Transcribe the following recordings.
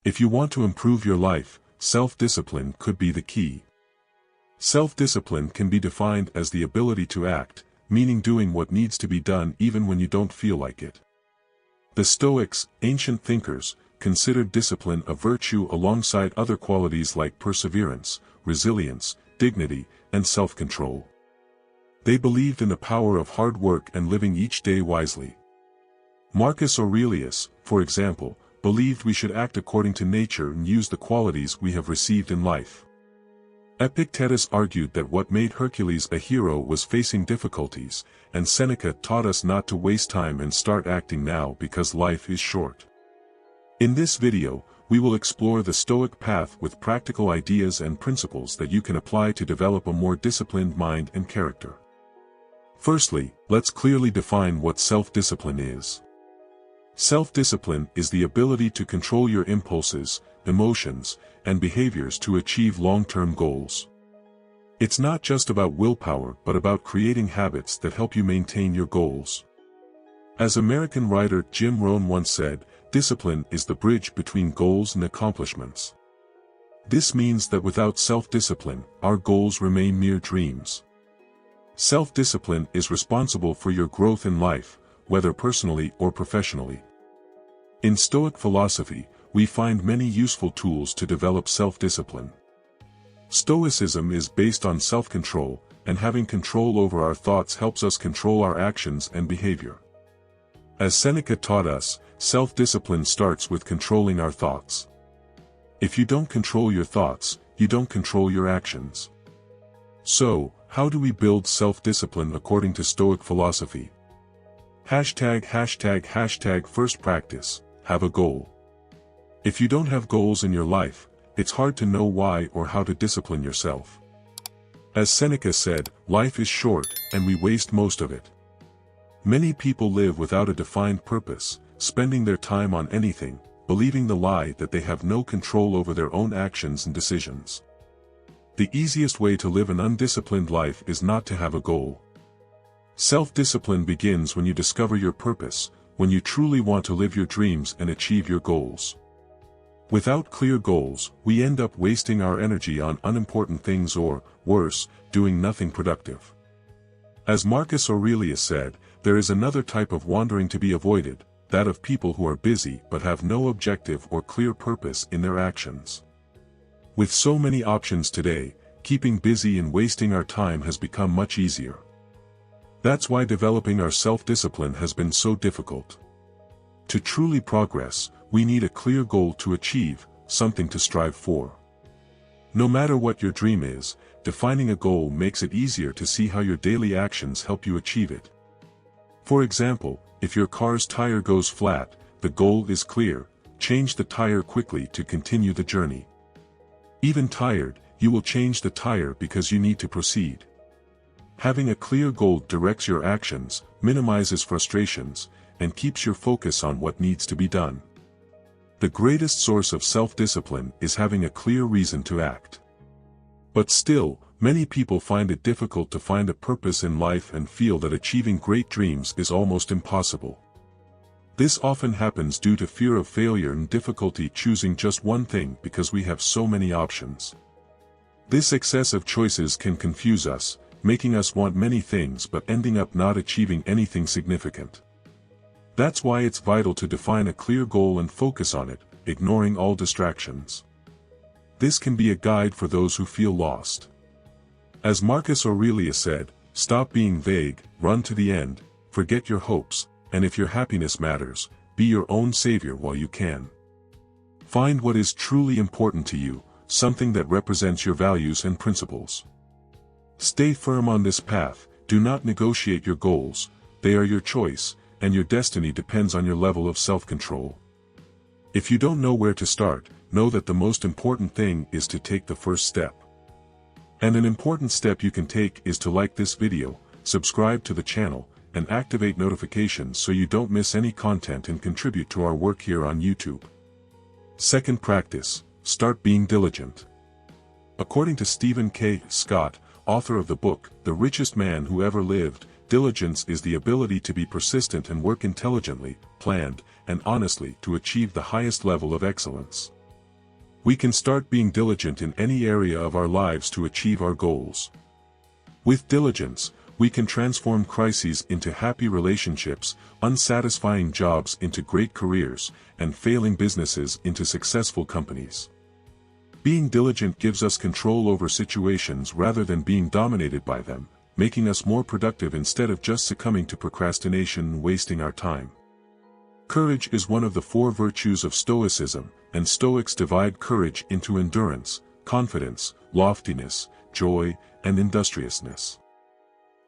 If you want to improve your life, self-discipline could be the key. Self-discipline can be defined as the ability to act, meaning doing what needs to be done even when you don't feel like it. The Stoics, ancient thinkers, considered discipline a virtue alongside other qualities like perseverance, resilience, dignity, and self-control. They believed in the power of hard work and living each day wisely. Marcus Aurelius, for example, believed we should act according to nature and use the qualities we have received in life. Epictetus argued that what made Hercules a hero was facing difficulties, and Seneca taught us not to waste time and start acting now because life is short. In this video, we will explore the Stoic path with practical ideas and principles that you can apply to develop a more disciplined mind and character. Firstly, let's clearly define what self-discipline is. Self-discipline is the ability to control your impulses, emotions, and behaviors to achieve long-term goals. It's not just about willpower but about creating habits that help you maintain your goals. As American writer Jim Rohn once said, discipline is the bridge between goals and accomplishments. This means that without self-discipline, our goals remain mere dreams. Self-discipline is responsible for your growth in life, whether personally or professionally. In Stoic philosophy, we find many useful tools to develop self-discipline. Stoicism is based on self-control, and having control over our thoughts helps us control our actions and behavior. As Seneca taught us, self-discipline starts with controlling our thoughts. If you don't control your thoughts, you don't control your actions. So, how do we build self-discipline according to Stoic philosophy? First practice, have a goal. If you don't have goals in your life, it's hard to know why or how to discipline yourself. As Seneca said, life is short, and we waste most of it. Many people live without a defined purpose, spending their time on anything, believing the lie that they have no control over their own actions and decisions. The easiest way to live an undisciplined life is not to have a goal. Self-discipline begins when you discover your purpose, when you truly want to live your dreams and achieve your goals. Without clear goals, we end up wasting our energy on unimportant things or, worse, doing nothing productive. As Marcus Aurelius said, there is another type of wandering to be avoided, that of people who are busy but have no objective or clear purpose in their actions. With so many options today, keeping busy and wasting our time has become much easier. That's why developing our self-discipline has been so difficult. To truly progress, we need a clear goal to achieve, something to strive for. No matter what your dream is, defining a goal makes it easier to see how your daily actions help you achieve it. For example, if your car's tire goes flat, the goal is clear: change the tire quickly to continue the journey. Even tired, you will change the tire because you need to proceed. Having a clear goal directs your actions, minimizes frustrations, and keeps your focus on what needs to be done. The greatest source of self-discipline is having a clear reason to act. But still, many people find it difficult to find a purpose in life and feel that achieving great dreams is almost impossible. This often happens due to fear of failure and difficulty choosing just one thing because we have so many options. This excess of choices can confuse us, making us want many things but ending up not achieving anything significant. That's why it's vital to define a clear goal and focus on it, ignoring all distractions. This can be a guide for those who feel lost. As Marcus Aurelius said, stop being vague, run to the end, forget your hopes, and if your happiness matters, be your own savior while you can. Find what is truly important to you, something that represents your values and principles. Stay firm on this path, do not negotiate your goals, they are your choice, and your destiny depends on your level of self-control. If you don't know where to start, know that the most important thing is to take the first step. And an important step you can take is to like this video, subscribe to the channel, and activate notifications so you don't miss any content and contribute to our work here on YouTube. Second practice, start being diligent. According to Stephen K. Scott, author of the book, The Richest Man Who Ever Lived, diligence is the ability to be persistent and work intelligently, planned, and honestly to achieve the highest level of excellence. We can start being diligent in any area of our lives to achieve our goals. With diligence, we can transform crises into happy relationships, unsatisfying jobs into great careers, and failing businesses into successful companies. Being diligent gives us control over situations rather than being dominated by them, making us more productive instead of just succumbing to procrastination and wasting our time. Courage is one of the 4 virtues of Stoicism, and Stoics divide courage into endurance, confidence, loftiness, joy, and industriousness.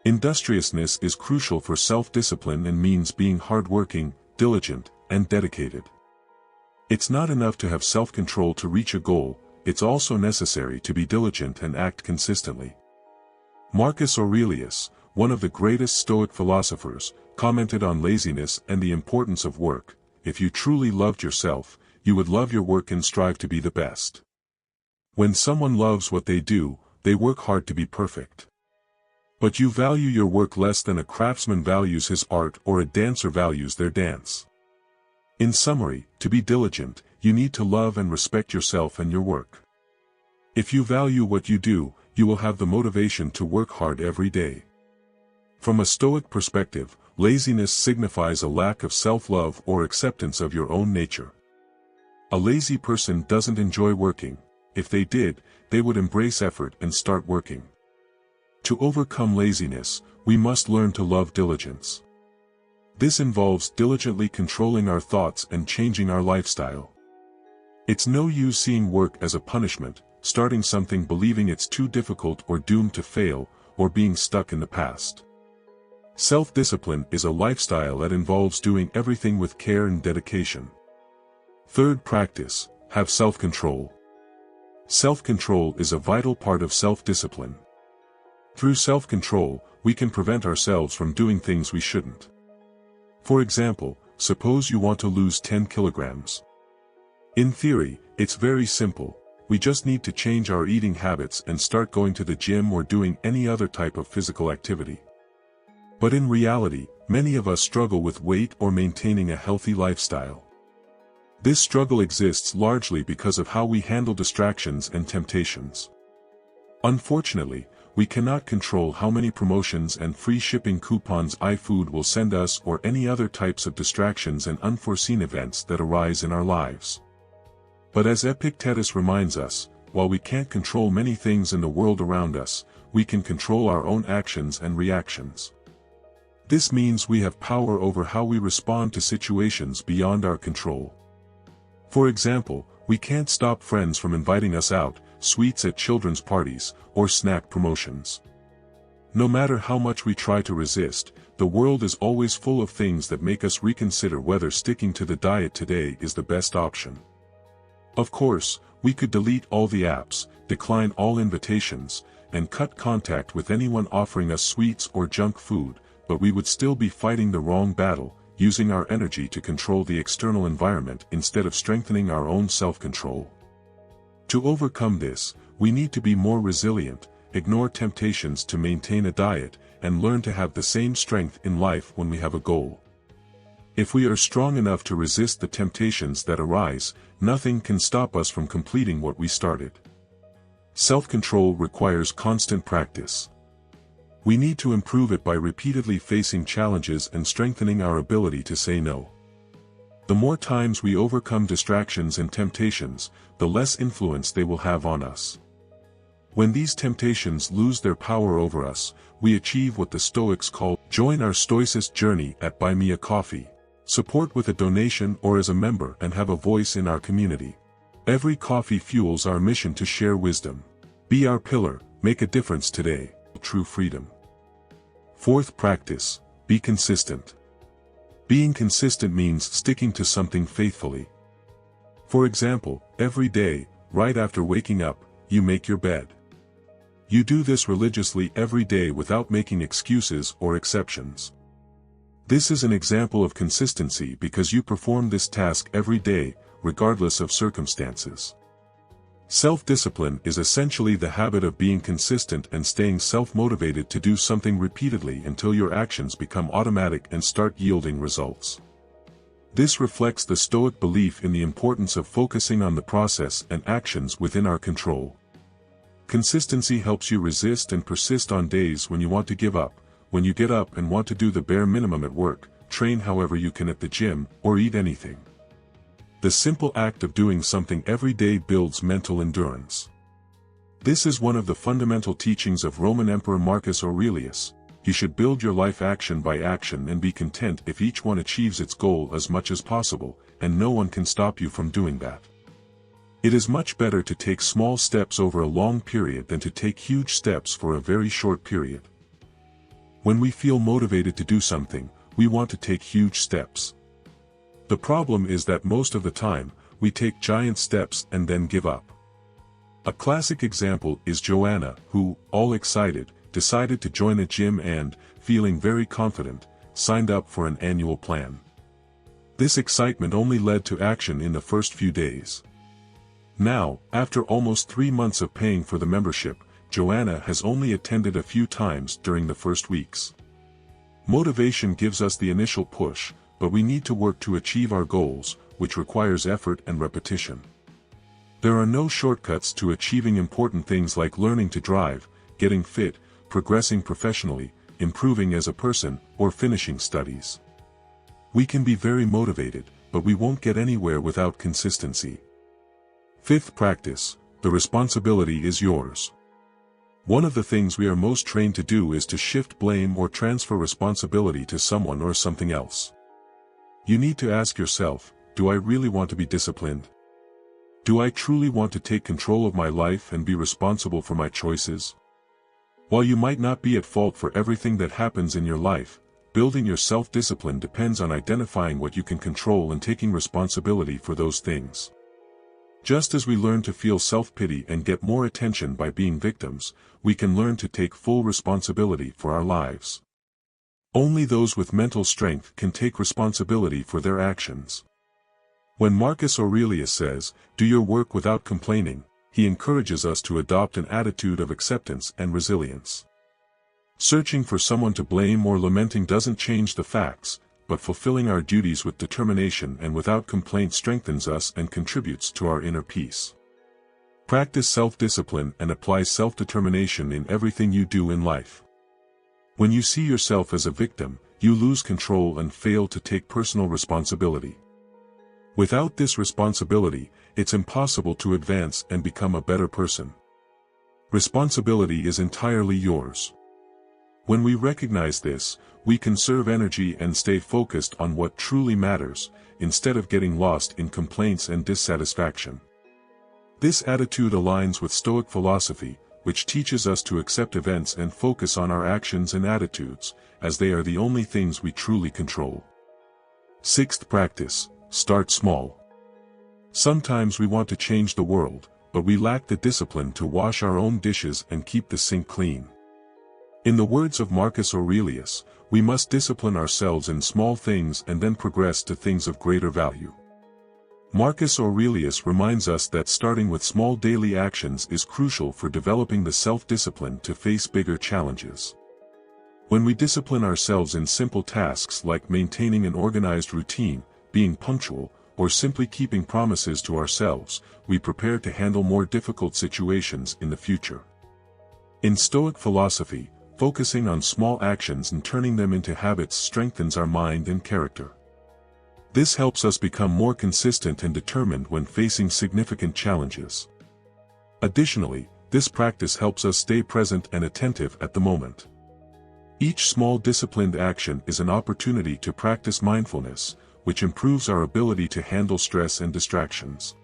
Industriousness is crucial for self-discipline and means being hardworking, diligent, and dedicated. It's not enough to have self-control to reach a goal, it's also necessary to be diligent and act consistently. Marcus Aurelius, one of the greatest Stoic philosophers, commented on laziness and the importance of work. If you truly loved yourself, you would love your work and strive to be the best. When someone loves what they do, they work hard to be perfect. But you value your work less than a craftsman values his art or a dancer values their dance. In summary, to be diligent, you need to love and respect yourself and your work. If you value what you do, you will have the motivation to work hard every day. From a Stoic perspective, laziness signifies a lack of self-love or acceptance of your own nature. A lazy person doesn't enjoy working. If they did, they would embrace effort and start working. To overcome laziness, we must learn to love diligence. This involves diligently controlling our thoughts and changing our lifestyle. It's no use seeing work as a punishment, starting something believing it's too difficult or doomed to fail, or being stuck in the past. Self-discipline is a lifestyle that involves doing everything with care and dedication. Third practice, have self-control. Self-control is a vital part of self-discipline. Through self-control, we can prevent ourselves from doing things we shouldn't. For example, suppose you want to lose 10 kilograms. In theory, it's very simple. We just need to change our eating habits and start going to the gym or doing any other type of physical activity. But in reality, many of us struggle with weight or maintaining a healthy lifestyle. This struggle exists largely because of how we handle distractions and temptations. Unfortunately, we cannot control how many promotions and free shipping coupons iFood will send us or any other types of distractions and unforeseen events that arise in our lives. But as Epictetus reminds us, while we can't control many things in the world around us, we can control our own actions and reactions. This means we have power over how we respond to situations beyond our control. For example, we can't stop friends from inviting us out, sweets at children's parties, or snack promotions. No matter how much we try to resist, the world is always full of things that make us reconsider whether sticking to the diet today is the best option. Of course, we could delete all the apps, decline all invitations, and cut contact with anyone offering us sweets or junk food, but we would still be fighting the wrong battle, using our energy to control the external environment instead of strengthening our own self-control. To overcome this, we need to be more resilient, ignore temptations to maintain a diet, and learn to have the same strength in life when we have a goal. If we are strong enough to resist the temptations that arise, nothing can stop us from completing what we started. Self-control requires constant practice. We need to improve it by repeatedly facing challenges and strengthening our ability to say no. The more times we overcome distractions and temptations, the less influence they will have on us. When these temptations lose their power over us, we achieve what the Stoics call, join our Stoicist journey at Buy Me a Coffee. Support with a donation or as a member and have a voice in our community. Every coffee fuels our mission to share wisdom. Be our pillar, make a difference today. True freedom. Fourth practice, be consistent. Being consistent means sticking to something faithfully. For example, every day, right after waking up, you make your bed. You do this religiously every day without making excuses or exceptions. This is an example of consistency because you perform this task every day, regardless of circumstances. Self-discipline is essentially the habit of being consistent and staying self-motivated to do something repeatedly until your actions become automatic and start yielding results. This reflects the Stoic belief in the importance of focusing on the process and actions within our control. Consistency helps you resist and persist on days when you want to give up, when you get up and want to do the bare minimum at work, train however you can at the gym, or eat anything. The simple act of doing something every day builds mental endurance. This is one of the fundamental teachings of Roman Emperor Marcus Aurelius. You should build your life action by action and be content if each one achieves its goal as much as possible, and no one can stop you from doing that. It is much better to take small steps over a long period than to take huge steps for a very short period. When we feel motivated to do something, we want to take huge steps. The problem is that most of the time, we take giant steps and then give up. A classic example is Joanna, who, all excited, decided to join a gym and, feeling very confident, signed up for an annual plan. This excitement only led to action in the first few days. Now, after almost 3 months of paying for the membership, Joanna has only attended a few times during the first weeks. Motivation gives us the initial push, but we need to work to achieve our goals, which requires effort and repetition. There are no shortcuts to achieving important things like learning to drive, getting fit, progressing professionally, improving as a person, or finishing studies. We can be very motivated, but we won't get anywhere without consistency. Fifth practice: the responsibility is yours. One of the things we are most trained to do is to shift blame or transfer responsibility to someone or something else. You need to ask yourself, do I really want to be disciplined? Do I truly want to take control of my life and be responsible for my choices? While you might not be at fault for everything that happens in your life, building your self-discipline depends on identifying what you can control and taking responsibility for those things. Just as we learn to feel self-pity and get more attention by being victims, we can learn to take full responsibility for our lives. Only those with mental strength can take responsibility for their actions. When Marcus Aurelius says, "Do your work without complaining," he encourages us to adopt an attitude of acceptance and resilience. Searching for someone to blame or lamenting doesn't change the facts, but fulfilling our duties with determination and without complaint strengthens us and contributes to our inner peace. Practice self-discipline and apply self-determination in everything you do in life. When you see yourself as a victim, you lose control and fail to take personal responsibility. Without this responsibility, it's impossible to advance and become a better person. Responsibility is entirely yours. When we recognize this, we conserve energy and stay focused on what truly matters, instead of getting lost in complaints and dissatisfaction. This attitude aligns with Stoic philosophy, which teaches us to accept events and focus on our actions and attitudes, as they are the only things we truly control. Sixth practice: start small. Sometimes we want to change the world, but we lack the discipline to wash our own dishes and keep the sink clean. In the words of Marcus Aurelius, we must discipline ourselves in small things and then progress to things of greater value. Marcus Aurelius reminds us that starting with small daily actions is crucial for developing the self-discipline to face bigger challenges. When we discipline ourselves in simple tasks like maintaining an organized routine, being punctual, or simply keeping promises to ourselves, we prepare to handle more difficult situations in the future. In Stoic philosophy, focusing on small actions and turning them into habits strengthens our mind and character. This helps us become more consistent and determined when facing significant challenges. Additionally, this practice helps us stay present and attentive at the moment. Each small disciplined action is an opportunity to practice mindfulness, which improves our ability to handle stress and distractions.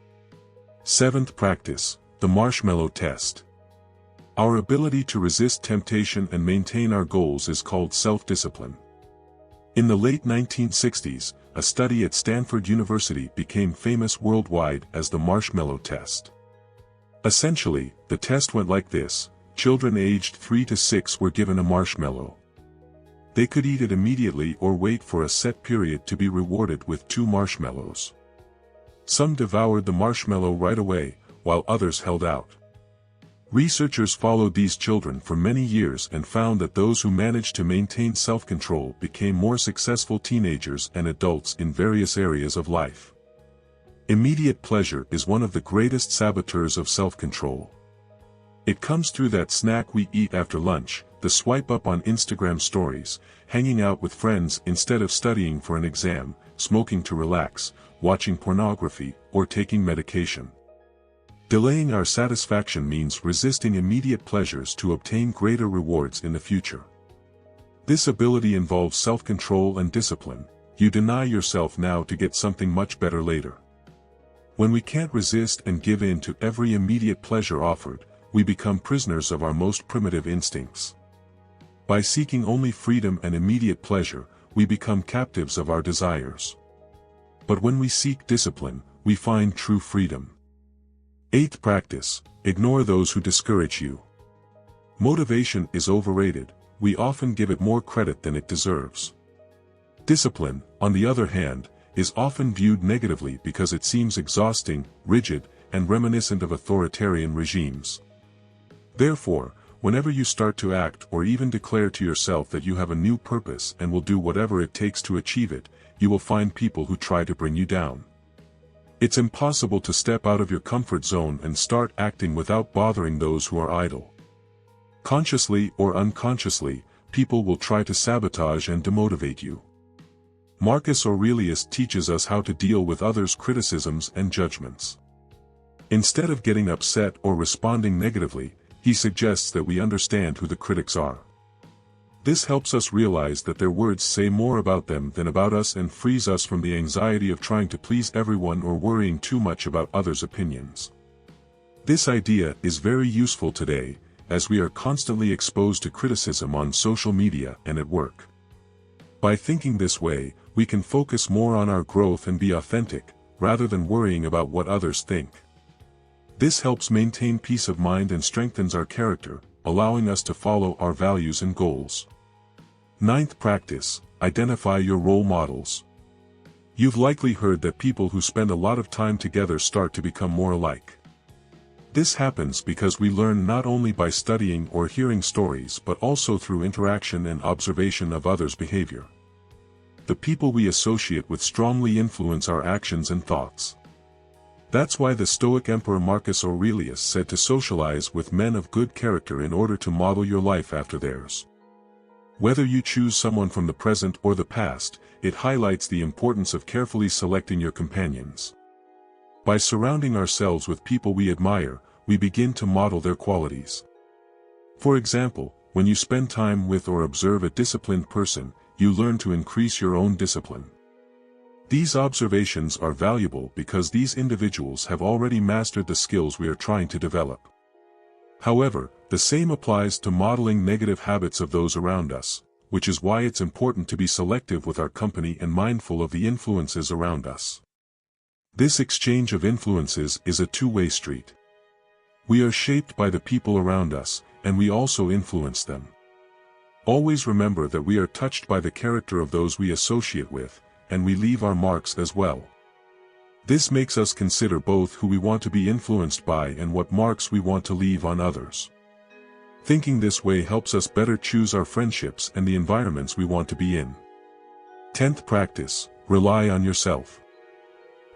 Seventh practice: the marshmallow test. Our ability to resist temptation and maintain our goals is called self-discipline. In the late 1960s, a study at Stanford University became famous worldwide as the marshmallow test. Essentially, the test went like this: children aged 3 to 6 were given a marshmallow. They could eat it immediately or wait for a set period to be rewarded with 2 marshmallows. Some devoured the marshmallow right away, while others held out. Researchers followed these children for many years and found that those who managed to maintain self-control became more successful teenagers and adults in various areas of life. Immediate pleasure is one of the greatest saboteurs of self-control. It comes through that snack we eat after lunch, the swipe up on Instagram stories, hanging out with friends instead of studying for an exam, smoking to relax, watching pornography, or taking medication. Delaying our satisfaction means resisting immediate pleasures to obtain greater rewards in the future. This ability involves self-control and discipline. You deny yourself now to get something much better later. When we can't resist and give in to every immediate pleasure offered, we become prisoners of our most primitive instincts. By seeking only freedom and immediate pleasure, we become captives of our desires. But when we seek discipline, we find true freedom. 8th practice: ignore those who discourage you. Motivation is overrated. We often give it more credit than it deserves. Discipline, on the other hand, is often viewed negatively because it seems exhausting, rigid, and reminiscent of authoritarian regimes. Therefore, whenever you start to act or even declare to yourself that you have a new purpose and will do whatever it takes to achieve it, you will find people who try to bring you down. It's impossible to step out of your comfort zone and start acting without bothering those who are idle. Consciously or unconsciously, people will try to sabotage and demotivate you. Marcus Aurelius teaches us how to deal with others' criticisms and judgments. Instead of getting upset or responding negatively, he suggests that we understand who the critics are. This helps us realize that their words say more about them than about us and frees us from the anxiety of trying to please everyone or worrying too much about others' opinions. This idea is very useful today, as we are constantly exposed to criticism on social media and at work. By thinking this way, we can focus more on our growth and be authentic, rather than worrying about what others think. This helps maintain peace of mind and strengthens our character, allowing us to follow our values and goals. 9th practice: identify your role models. You've likely heard that people who spend a lot of time together start to become more alike. This happens because we learn not only by studying or hearing stories but also through interaction and observation of others' behavior. The people we associate with strongly influence our actions and thoughts. That's why the Stoic Emperor Marcus Aurelius said to socialize with men of good character in order to model your life after theirs. Whether you choose someone from the present or the past, it highlights the importance of carefully selecting your companions. By surrounding ourselves with people we admire, we begin to model their qualities. For example, when you spend time with or observe a disciplined person, you learn to increase your own discipline. These observations are valuable because these individuals have already mastered the skills we are trying to develop. However, the same applies to modeling negative habits of those around us, which is why it's important to be selective with our company and mindful of the influences around us. This exchange of influences is a two-way street. We are shaped by the people around us, and we also influence them. Always remember that we are touched by the character of those we associate with, and we leave our marks as well. This makes us consider both who we want to be influenced by and what marks we want to leave on others. Thinking this way helps us better choose our friendships and the environments we want to be in. 10th practice: rely on yourself.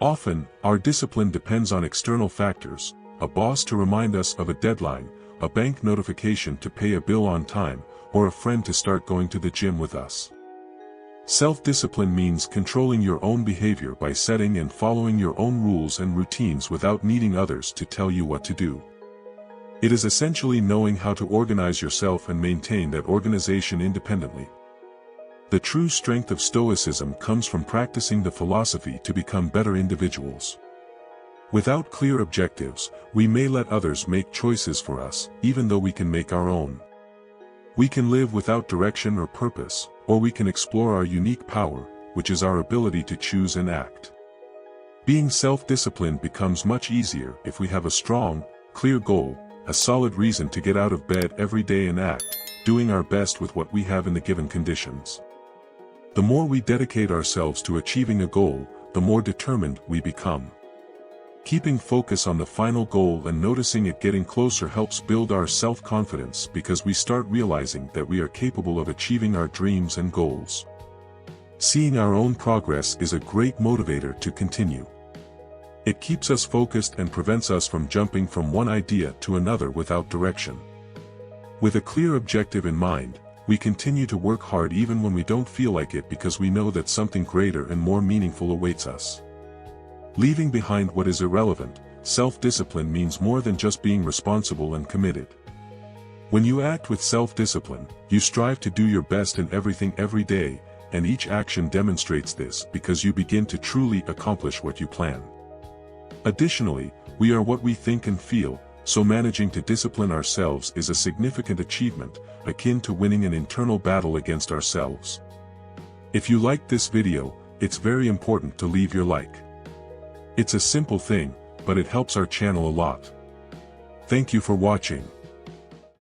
Often, our discipline depends on external factors: a boss to remind us of a deadline, a bank notification to pay a bill on time, or a friend to start going to the gym with us. Self-discipline means controlling your own behavior by setting and following your own rules and routines without needing others to tell you what to do. It is essentially knowing how to organize yourself and maintain that organization independently. The true strength of Stoicism comes from practicing the philosophy to become better individuals. Without clear objectives, we may let others make choices for us, even though we can make our own. We can live without direction or purpose, or we can explore our unique power, which is our ability to choose and act. Being self-disciplined becomes much easier if we have a strong, clear goal, a solid reason to get out of bed every day and act, doing our best with what we have in the given conditions. The more we dedicate ourselves to achieving a goal, the more determined we become. Keeping focus on the final goal and noticing it getting closer helps build our self-confidence because we start realizing that we are capable of achieving our dreams and goals. Seeing our own progress is a great motivator to continue. It keeps us focused and prevents us from jumping from one idea to another without direction. With a clear objective in mind, we continue to work hard even when we don't feel like it because we know that something greater and more meaningful awaits us. Leaving behind what is irrelevant, self-discipline means more than just being responsible and committed. When you act with self-discipline, you strive to do your best in everything every day, and each action demonstrates this because you begin to truly accomplish what you plan. Additionally, we are what we think and feel, so managing to discipline ourselves is a significant achievement, akin to winning an internal battle against ourselves. If you liked this video, it's very important to leave your like. It's a simple thing, but it helps our channel a lot. Thank you for watching.